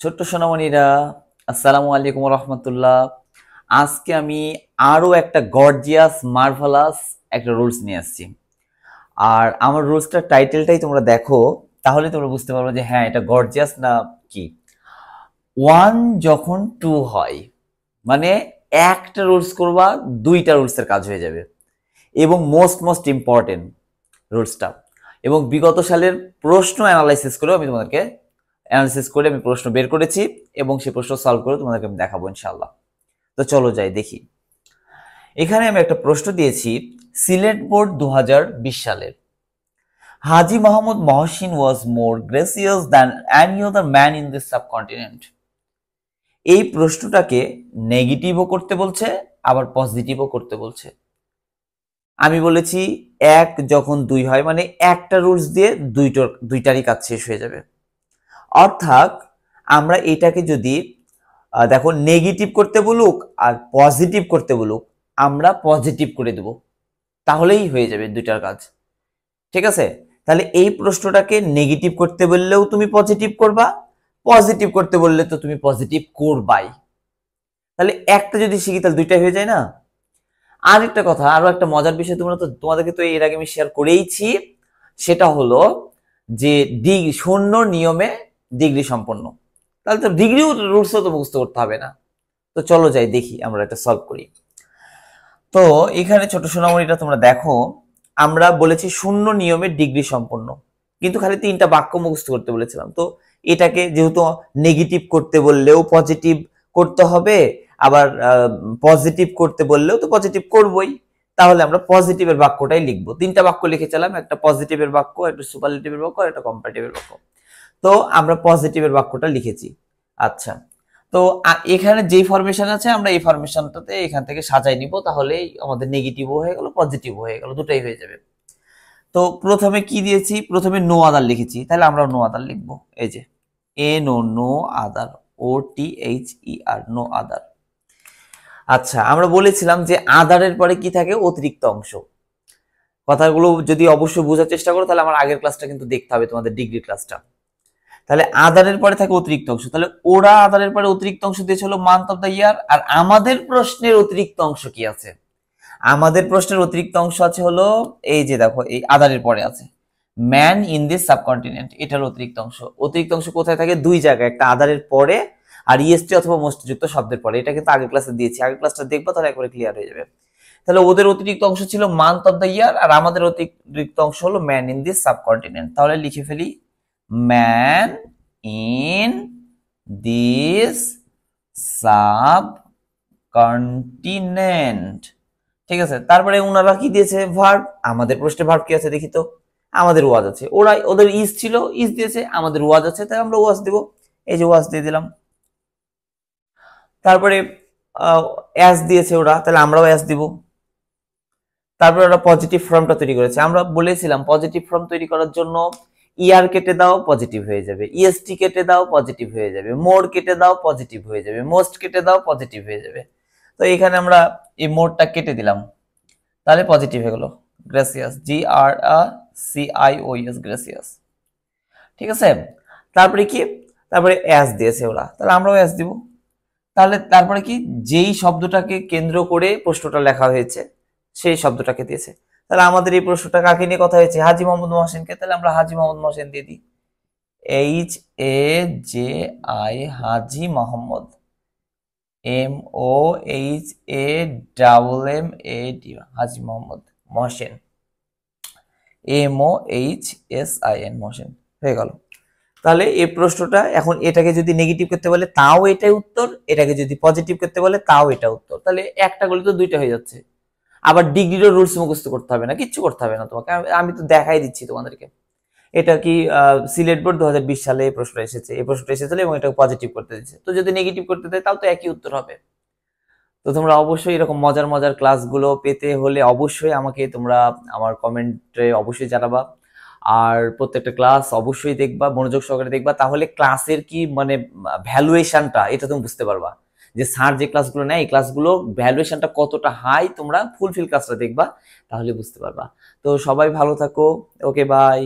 ছোট্ট সোনামণিরা, আসসালামু আলাইকুম রহমতুল্লাহ। আজকে আমি আরো একটা গর্জিয়াস মার্ভালাস একটা রুলস নিয়ে আসছি। আর আমার রুলসটার টাইটেলটাই তোমরা দেখো, তাহলে তোমরা বুঝতে পারবে যে হ্যাঁ, এটা গর্জিয়াস না কি। ওয়ান যখন টু হয়, মানে একটা রুলস করবা, দুইটা রুলসের কাজ হয়ে যাবে। এবং মোস্ট ইম্পর্টেন্ট রুলসটা, এবং বিগত সালের প্রশ্ন অ্যানালাইসিস করেও আমি তোমাদেরকে অ্যানালিসিস করে আমি প্রশ্ন বের করেছি, এবং সেই প্রশ্ন সলভ করে তোমাদেরকে আমি দেখাবো ইনশাল্লাহ। তো চলো যাই দেখি। এখানে আমি একটা প্রশ্ন দিয়েছি, সিলেট বোর্ড 2020 সালের। Haji Mohammad Mohsin was more gracious than any other man in this subcontinent. এই প্রশ্নটাকে নেগেটিভও করতে বলছে, আবার পজিটিভও করতে বলছে। আমি বলেছি এক যখন দুই হয়, মানে একটা রুলস দিয়ে দুইটারই কাজ শেষ হয়ে যাবে। অর্থাৎ আমরা এটাকে যদি দেখো নেগেটিভ করতে বলুক আর পজিটিভ করতে বলুক, আমরা পজিটিভ করে দেব, তাহলেই হয়ে যাবে দুইটার কাজ। ঠিক আছে, তাহলে এই প্রশ্নটাকে নেগেটিভ করতে বললেও তুমি পজিটিভ করবা, পজিটিভ করতে বললে তো তুমি পজিটিভ করবাই। তাহলে একটা যদি শিখি তাহলে দুইটাই হয়ে যায় না। আর একটা কথা, আরো একটা মজার বিষয়, তোমাদেরকে তো এর আগে আমি শেয়ার করেইছি, সেটা হলো যে শূন্য নিয়মে ডিগ্রি সম্পন্ন। তাহলে তো ডিগ্রি রুলসও তো মুখস্থ করতে হবে না। তো চলো যাই দেখি আমরা এটা সলভ করি। তো এখানে ছোট সোনামণিটা তোমরা দেখো, আমরা বলেছি শূন্য নিয়মে ডিগ্রি সম্পন্ন, কিন্তু খালি তিনটা বাক্য মুখস্থ করতে বলেছিলাম। তো এটাকে যেহেতু নেগেটিভ করতে বললেও পজিটিভ করতে হবে, আবার পজিটিভ করতে বললেও তো পজিটিভ করবই, তাহলে আমরা পজিটিভের বাক্যটাই লিখবো। তিনটা বাক্য লিখেছিলাম, একটা পজিটিভের বাক্য, একটা সুপারলেটিভের বাক্য, আর একটা কম্পারেটিভের বাক্য। তো আমরা পজিটিভের বাক্যটা লিখেছি। আচ্ছা, তো এখানে যেই ফরমেশন আছে আমরা এই ফরমেশনটাতে এখান থেকে সাজাই নিব, তাহলেই আমাদের নেগেটিভও হয়ে গেল, পজিটিভও হয়ে গেল, দুটাই হয়ে যাবে। তো প্রথমে কি দিয়েছি, প্রথমে নো আদার লিখেছি, তাহলে আমরা নো আদার লিখবো। এই যে no other, OTHER, no other. আচ্ছা, আমরা বলেছিলাম যে আদারের পরে কি থাকে, অতিরিক্ত অংশ। কথাগুলো যদি অবশ্যই বোঝার চেষ্টা করো, তাহলে আমার আগের ক্লাসটা কিন্তু দেখতে হবে, তোমাদের ডিগ্রি ক্লাসটা। তাহলে আদারের পরে থাকে অতিরিক্ত অংশ, তাহলে ওরা আদারের পরে অতিরিক্ত অংশ দিয়েছিল মান্থ অফ দ্য ইয়ার। আর আমাদের প্রশ্নের অতিরিক্ত অংশ কি আছে, আমাদের প্রশ্নের অতিরিক্ত অংশ আছে হলো এই যে দেখো, এই আদারের পরে আছে ম্যান ইন দিস সাবকন্টিনেন্ট, এটার অতিরিক্ত অংশ। অতিরিক্ত অংশ কোথায় থাকে, দুই জায়গায়, একটা আদারের পরে আর ইএসটি অথবা মোস্ট যুক্ত শব্দের পরে। এটা কিন্তু আগের ক্লাসে দিয়েছি, আগের ক্লাসটা দেখবো, তাহলে একবারে ক্লিয়ার হয়ে যাবে। তাহলে ওদের অতিরিক্ত অংশ ছিল মান্থ অফ দ্য ইয়ার, আর আমাদের অতিরিক্ত অংশ হলো ম্যান ইন দিস সাবকন্টিনেন্ট। তাহলে লিখে ফেলি ম্যান ইন দিস সাবকন্টিনেন্ট। ঠিক আছে, তারপরে ওনারা কি দিয়েছে, ভার্ব। আমাদের প্রশ্নে ভার্ব কি আছে দেখি তো, আমাদের ওয়াজ আছে। ওদের ইজ ছিল, ইজ দিয়েছে, আমাদের ওয়াজ আছে, তাই আমরা ওয়াজ দিব। এই যে ওয়াজ দিয়ে দিলাম। তারপরে অ্যাজ দিয়েছে ওরা, তাহলে আমরাও অ্যাজ দিব। তারপরে ওরা পজিটিভ ফর্মটা তৈরি করেছে। আমরা বলেছিলাম পজিটিভ ফর্ম তৈরি করার জন্য ইয়ার কেটে দাও, পজিটিভ হয়ে যাবে, ইএসটি কেটে দাও, পজিটিভ হয়ে যাবে, মোর কেটে দাও, পজিটিভ হয়ে যাবে, মোস্ট কেটে দাও, পজিটিভ হয়ে যাবে। তো এখানে আমরা এই মোরটা কেটে দিলাম, তাহলে পজিটিভ হয়ে গেল। Gracious, GRACIOUS, gracious. ঠিক আছে, তারপরে কি, তারপরে অ্যাস দিয়েছে ওরা, তাহলে আমরাও অ্যাস দিব। তাহলে তারপরে কি, যেই শব্দটাকে কেন্দ্র করে প্রশ্নটা লেখা হয়েছে সেই শব্দটাকে দিয়েছে। তাহলে আমাদের এই প্রশ্নটা কাকে নিয়ে কথা হয়েছে, হাজী মোহাম্মদ মহসিনকে, তাহলে আমরা হাজী মোহাম্মদ মহসিন দিয়ে দিই। HAJI, Haji Mohammad. MOHAMMAD, Haji Mohammad Mohsin. MOHSIN, Mohsin. হয়ে গেল। তাহলে এই প্রশ্নটা এখন এটাকে যদি নেগেটিভ করতে বলে তাও এটাই উত্তর, এটাকে যদি পজিটিভ করতে বলে তাও এটা উত্তর। তাহলে একটা করলে তো দুইটা হয়ে যাচ্ছে। আবার ডিগ্রিরও রুলস মুখস্থ করতে হবে না, কিচ্ছু করতে হবে না তোমাকে, আমি তো দেখাই দিচ্ছি তোমাদেরকে। এটা কি সিলেট বোর্ড 2020 সালে এই প্রশ্নটা এসেছে, এই প্রশ্নটা এসেছিল এবং এটাকে পজিটিভ করতে দিচ্ছে। তো যদি নেগেটিভ করতে দেয় তাও তো একই উত্তর হবে। তো তোমরা অবশ্যই এরকম মজার মজার ক্লাসগুলো পেতে হলে অবশ্যই আমাকে তোমরা আমার কমেন্টে অবশ্যই জানাবা। আর প্রত্যেকটা ক্লাস অবশ্যই দেখবা, মনোযোগ সহকারে দেখবা, তাহলে ক্লাসের কি মানে ভ্যালুয়েশনটা এটা তুমি বুঝতে পারবা, যে স্যার যে ক্লাসগুলো নেয় এই ক্লাসগুলো ভ্যালুয়েশনটা কতটা হাই। তোমরা ফুলফিল ক্লাসটা দেখবা, তাহলে বুঝতে পারবা। তো সবাই ভালো থাকো, ওকে বাই।